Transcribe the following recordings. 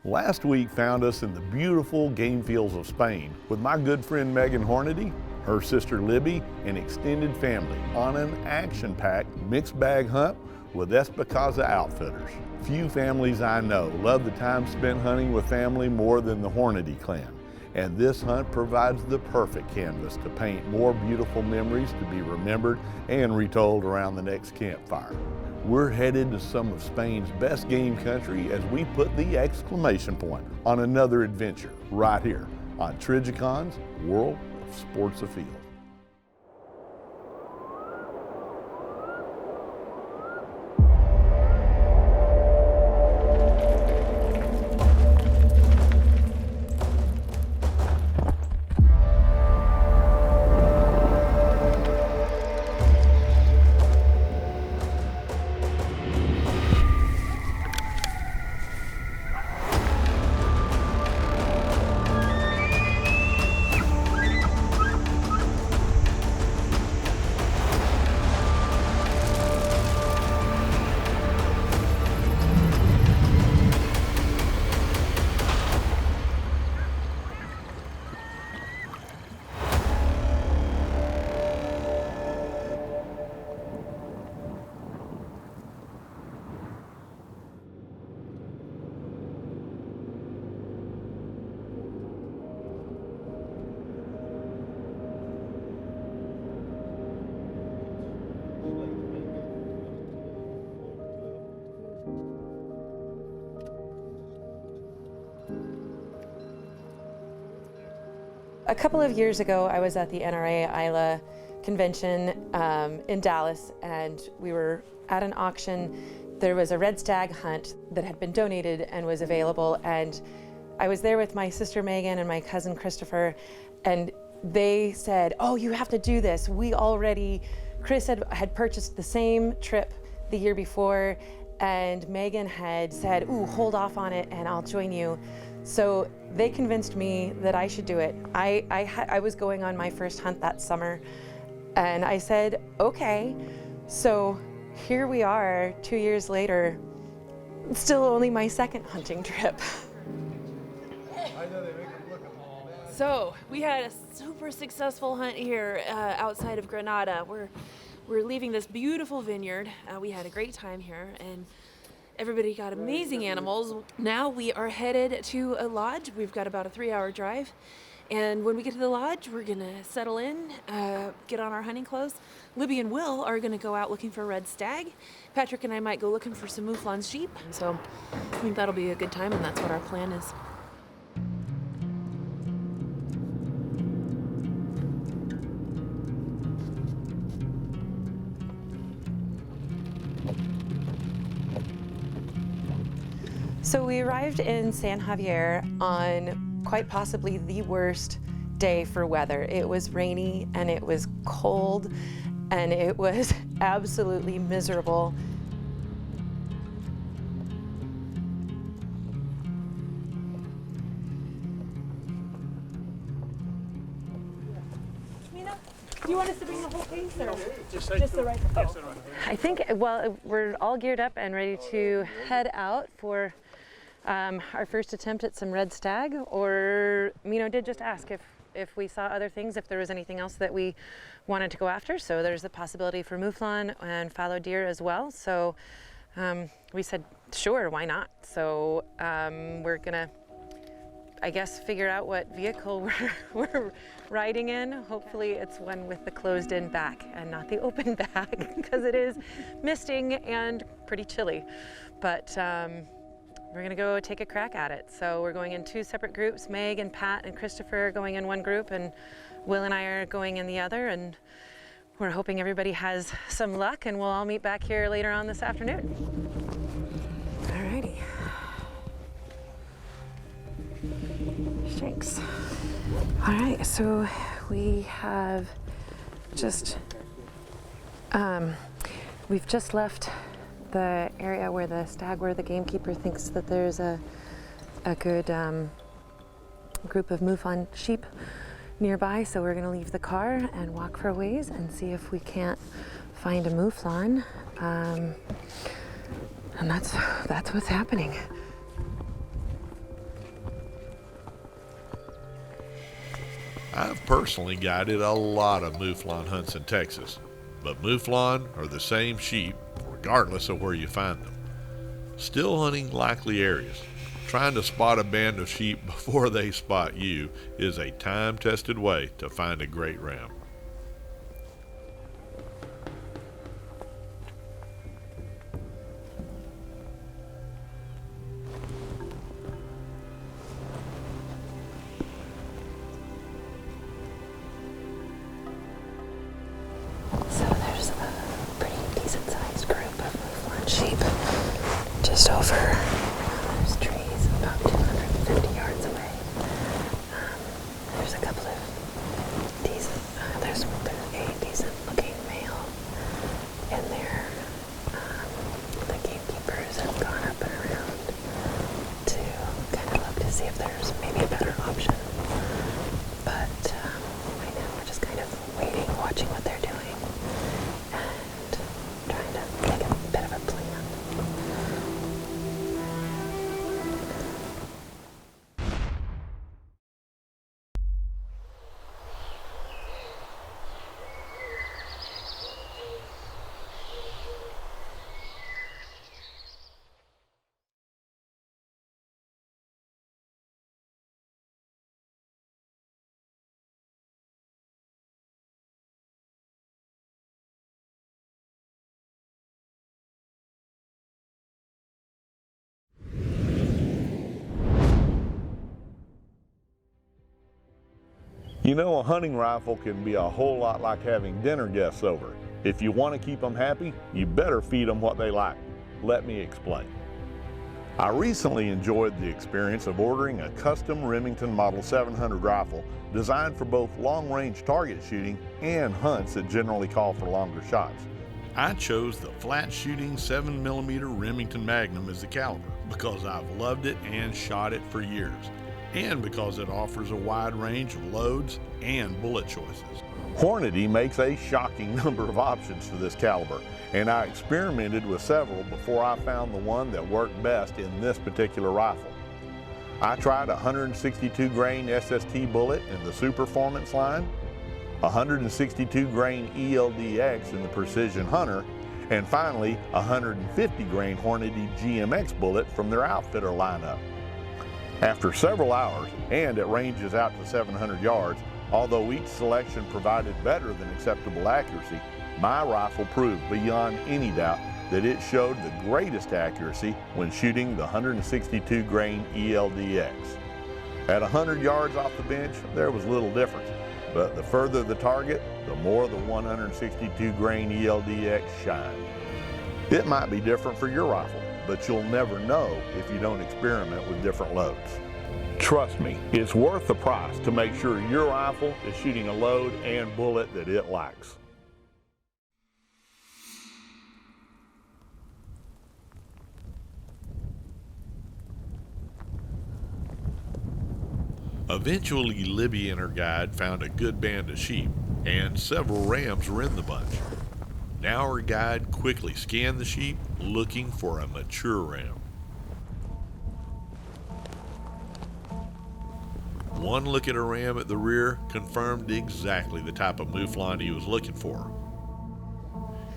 Last week found us in the beautiful game fields of Spain with my good friend Megan Hornady, her sister Libby, and extended family on an action-packed mixed bag hunt with Espicasa Outfitters. Few families I know love the time spent hunting with family more than the Hornady clan, and this hunt provides the perfect canvas to paint more beautiful memories to be remembered and retold around the next campfire. We're headed to some of Spain's best game country as we put the exclamation point on another adventure right here on Trijicon's World of Sports Afield. A couple of years ago, I was at the NRA ISLA convention in Dallas, and we were at an auction. There was a red stag hunt that had been donated and was available, and I was there with my sister Megan and my cousin Christopher, and they said, "Oh, you have to do this. Chris had purchased the same trip the year before, and Megan had said, ooh, hold off on it and I'll join you." So they convinced me that I should do it. I was going on my first hunt that summer, and I said, okay. So here we are 2 years later, still only my second hunting trip. So we had a super successful hunt here outside of Granada. We're leaving this beautiful vineyard. We had a great time here, and everybody got amazing animals. Now we are headed to a lodge. We've got about a 3-hour drive. And when we get to the lodge, we're gonna settle in, get on our hunting clothes. Libby and Will are gonna go out looking for red stag. Patrick and I might go looking for some mouflon sheep. So I think that'll be a good time, and that's what our plan is. So we arrived in San Javier on quite possibly the worst day for weather. It was rainy and it was cold and it was absolutely miserable. Do you want us to bring the whole case, or just the right? Oh. I think, well, we're all geared up and ready to head out for our first attempt at some red stag, or Mino did just ask if we saw other things, if there was anything else that we wanted to go after. So there's the possibility for mouflon and fallow deer as well. So we said, sure, why not? So we're gonna, I guess, figure out what vehicle we're riding in. Hopefully it's one with the closed-in back and not the open back, because it is misting and pretty chilly. But we're gonna go take a crack at it. So we're going in 2 separate groups. Meg and Pat and Christopher are going in one group, and Will and I are going in the other, and we're hoping everybody has some luck, and we'll all meet back here later on this afternoon. Alrighty. Thanks. All right, so we have just, we've just left the area where the gamekeeper thinks that there's a good group of mouflon sheep nearby. So we're gonna leave the car and walk for a ways and see if we can't find a mouflon. And that's what's happening. I've personally guided a lot of mouflon hunts in Texas, but mouflon are the same sheep regardless of where you find them. Still hunting likely areas, trying to spot a band of sheep before they spot you is a time-tested way to find a great ram. So there's a pretty decent-sized group of mouflon sheep just over those trees, about 250 yards away. There's a couple of decent, there's a decent-looking male in there. The gamekeepers have gone up and around to kind of look to see if there's maybe a better option. But right now we're just kind of waiting, watching what they're doing, and trying to make a bit of a plan. You know, a hunting rifle can be a whole lot like having dinner guests over. If you want to keep them happy, you better feed them what they like. Let me explain. I recently enjoyed the experience of ordering a custom Remington Model 700 rifle designed for both long-range target shooting and hunts that generally call for longer shots. I chose the flat-shooting 7mm Remington Magnum as the caliber because I've loved it and shot it for years, and because it offers a wide range of loads and bullet choices. Hornady makes a shocking number of options for this caliber, and I experimented with several before I found the one that worked best in this particular rifle. I tried a 162 grain SST bullet in the Superformance line, 162 grain ELDX in the Precision Hunter, and finally a 150 grain Hornady GMX bullet from their Outfitter lineup. After several hours, and at ranges out to 700 yards, although each selection provided better than acceptable accuracy, my rifle proved beyond any doubt that it showed the greatest accuracy when shooting the 162 grain ELDX. At 100 yards off the bench, there was little difference, but the further the target, the more the 162 grain ELDX shined. It might be different for your rifle, but you'll never know if you don't experiment with different loads. Trust me, it's worth the price to make sure your rifle is shooting a load and bullet that it likes. Eventually, Libby and her guide found a good band of sheep, and several rams were in the bunch. Now her guide quickly scanned the sheep, looking for a mature ram. One look at a ram at the rear confirmed exactly the type of mouflon he was looking for.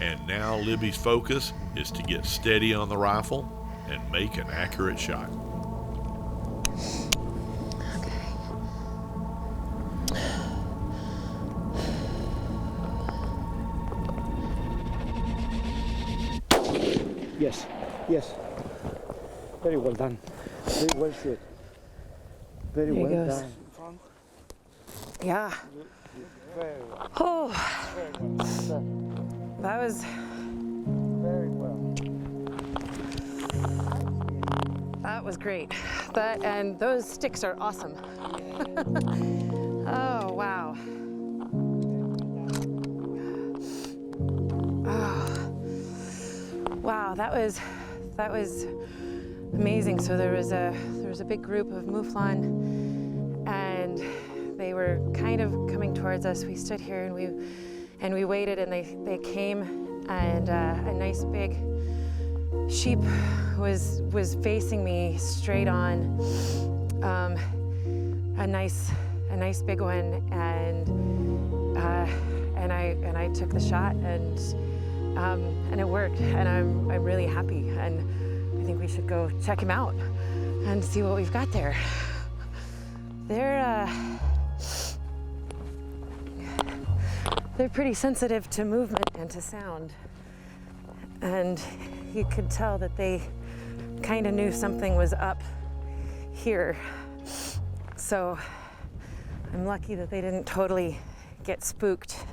And now Libby's focus is to get steady on the rifle and make an accurate shot. Yes, yes. Very well done. Very well shot. Very There he well goes. done. Yeah. Very well. Oh, Very well. that was Very well. great. That and those sticks are awesome. Oh wow. Oh. Wow, that was amazing. So there was a big group of mouflon, and they were kind of coming towards us. We stood here and we waited, and they came, and a nice big sheep was facing me straight on. A nice a nice big one, and I took the shot, and it worked, and I'm really happy, and I think we should go check him out and see what we've got there. They're pretty sensitive to movement and to sound, and you could tell that they kind of knew something was up here. So I'm lucky that they didn't totally get spooked.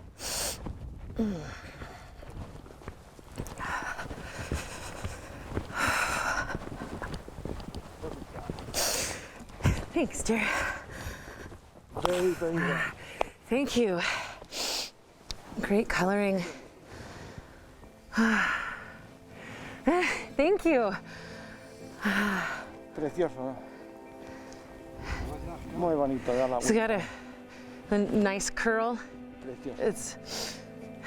Thanks, dear. Very, very well. Thank you. Great coloring. Thank you. Precioso. Muy bonito. Da la It's got a nice curl. Precioso. It's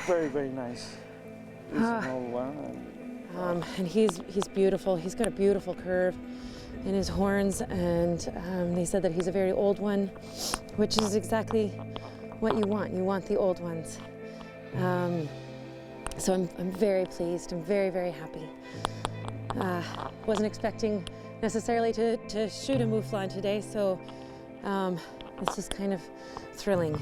Very, very nice. It's an old one. and he's beautiful. He's got a beautiful curve in his horns, and they said that he's a very old one, which is exactly what you want. You want the old ones. So I'm very pleased. I'm very, very happy. Wasn't expecting necessarily to shoot a mouflon today, so it's just kind of thrilling.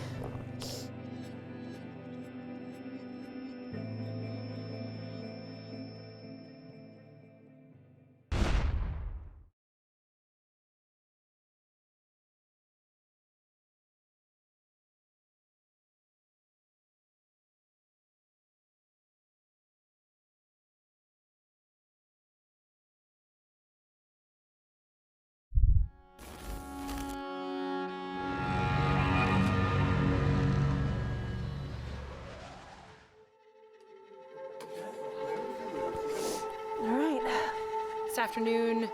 This afternoon,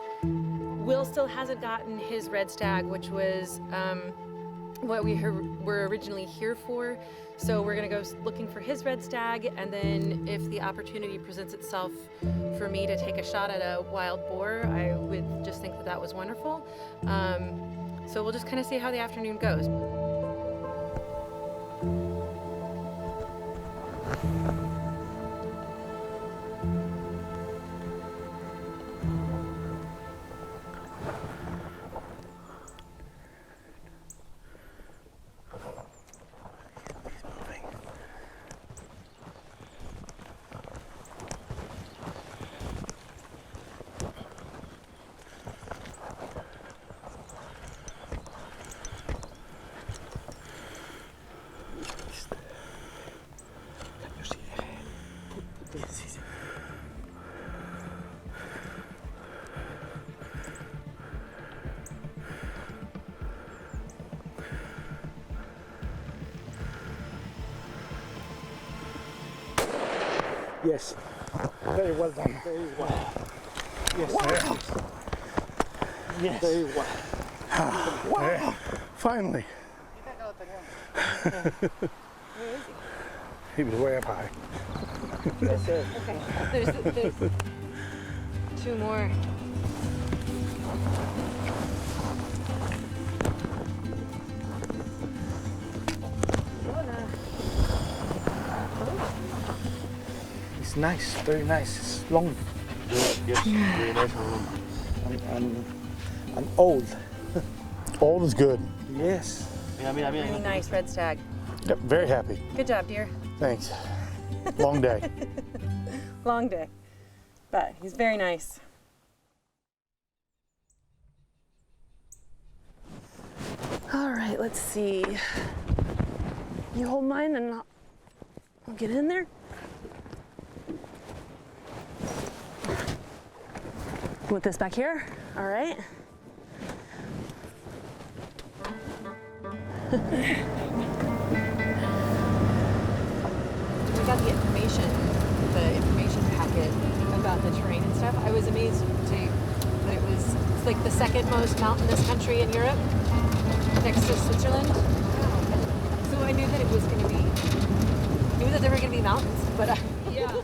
Will still hasn't gotten his red stag, which was what we were originally here for. So we're gonna go looking for his red stag, and then if the opportunity presents itself for me to take a shot at a wild boar, I would just think that that was wonderful. So we'll just kind of see how the afternoon goes. Yes. Very well done. Very well. Yes. Wow. Yes. Very well. Wow. Finally. He was way up high. That's it. Okay, there's two more. It's nice. Very nice. It's long. Yes, very nice. And old. Old is good. Yes. Really nice red stag. Yep, very happy. Good job, dear. Thanks. Long day. Long day, but he's very nice. All right, let's see. You hold mine and I'll get in there. With this back here, all right. We got the information packet about the terrain and stuff. I was amazed that it's like the second most mountainous country in Europe, next to Switzerland. So I knew that it was going to be, knew that there were going to be mountains, but yeah.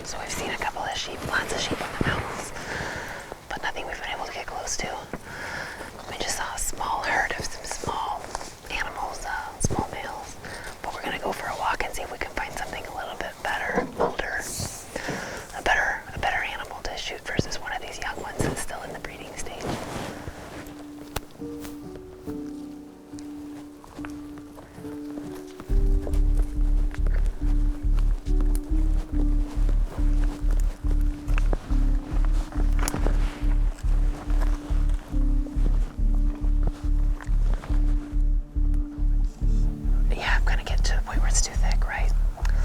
So we've seen a couple of sheep, lots of sheep on the mountains, but nothing we've been able to get close to. We just saw a small herd of some small animals, small males, but we're gonna go for a walk and see if we can find something a little bit better, older, a better animal to shoot versus one of these young ones that's still in the breeding stage. Yeah, I'm gonna get to a point where it's too thick, right?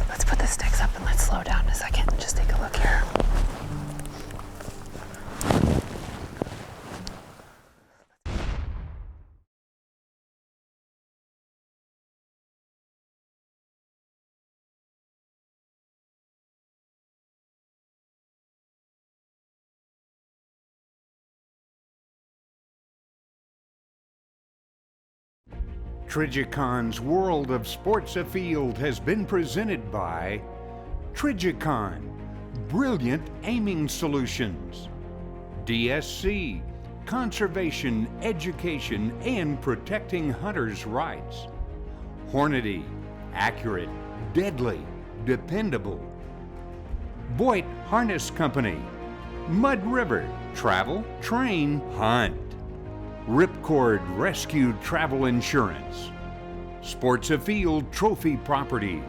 Let's put the sticks up and let's slow down a second and just take a look here. Trijicon's World of Sports Afield has been presented by Trijicon, brilliant aiming solutions. DSC, conservation, education, and protecting hunters' rights. Hornady, accurate, deadly, dependable. Voigt Harness Company, Mud River, travel, train, hunt. Ripcord Rescue Travel Insurance, Sports Afield Trophy Properties,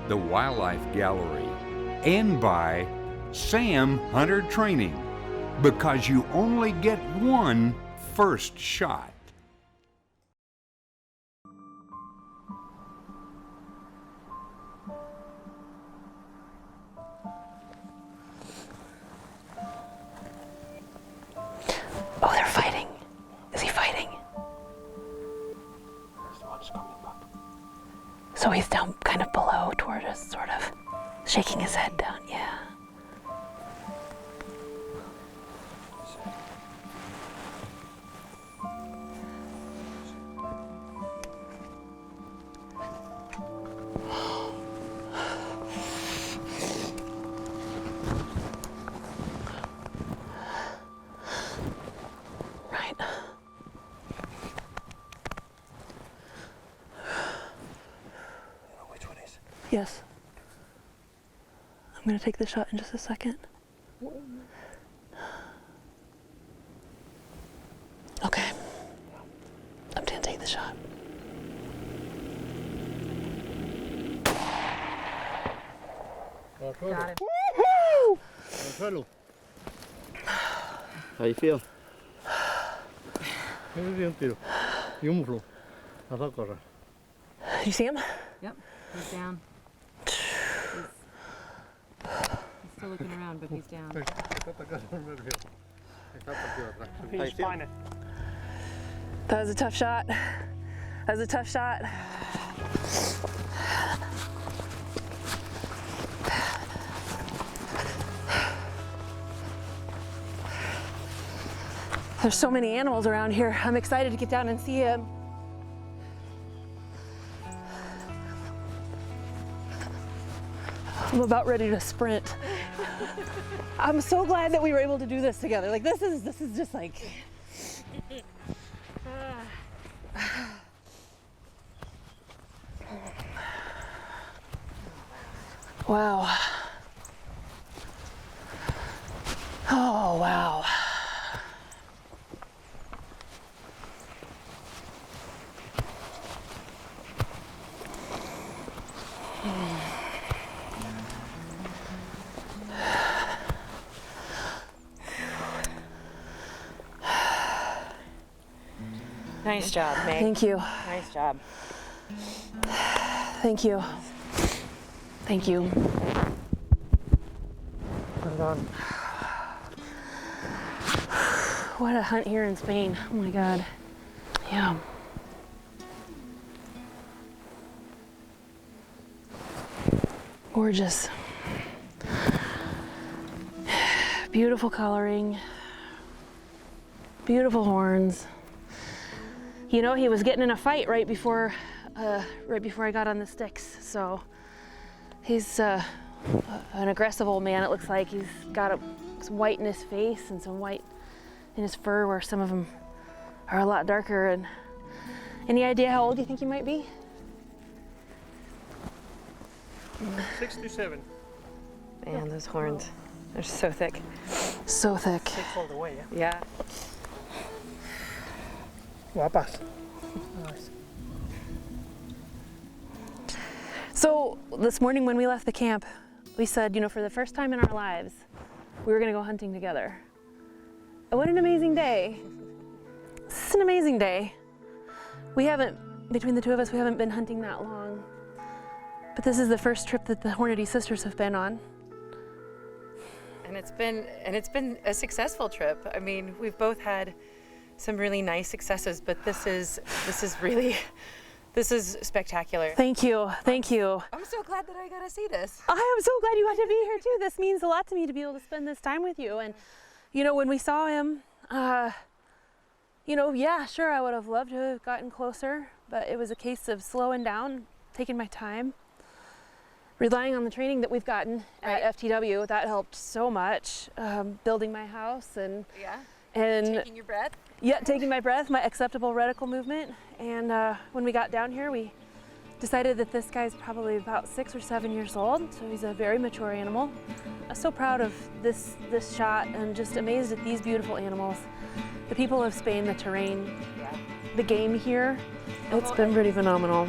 the Wildlife Gallery, and by Sam Hunter Training, because you only get one first shot. Oh, they're fighting. Is he fighting? So he's down kind of below toward us, sort of shaking his head down, yeah. Right. Which one is? Yes. I'm gonna take the shot in just a second. Okay. I'm gonna take the shot. Got it. How you feel? You see him? Yep, he's down. He's still looking around, but he's down. He's fine. That was a tough shot. That was a tough shot. There's so many animals around here. I'm excited to get down and see him. I'm about ready to sprint. I'm so glad that we were able to do this together. Like this is just like wow. Oh wow. Nice job, Meg. Thank you. Nice job. Thank you. Thank you. What a hunt here in Spain. Oh my God. Yeah. Gorgeous. Beautiful coloring. Beautiful horns. You know, he was getting in a fight right before I got on the sticks. So he's an aggressive old man. It looks like he's got some white in his face and some white in his fur, where some of them are a lot darker. And any idea how old you think he might be? 67. Man, those horns, they're so thick. So thick. Takes all the way, yeah? Yeah. Guapas. Nice. So this morning when we left the camp, we said, you know, for the first time in our lives, we were gonna go hunting together. And what an amazing day. This is an amazing day. We haven't, between the two of us, we haven't been hunting that long. But this is the first trip that the Hornady sisters have been on. And it's been a successful trip. I mean, we've both had some really nice successes, but this is spectacular. Thank you, thank you. I'm so glad that I got to see this. I am so glad you got to be here too. This means a lot to me to be able to spend this time with you. And, you know, when we saw him, you know, yeah, sure, I would have loved to have gotten closer, but it was a case of slowing down, taking my time, relying on the training that we've gotten at FTW. That helped so much, building my house and Taking your breath. Yeah, taking my breath, my acceptable reticle movement. And when we got down here, we decided that this guy's probably about 6 or 7 years old, so he's a very mature animal. I'm so proud of this shot and just amazed at these beautiful animals. The people of Spain, the terrain, the game here, it's been pretty phenomenal.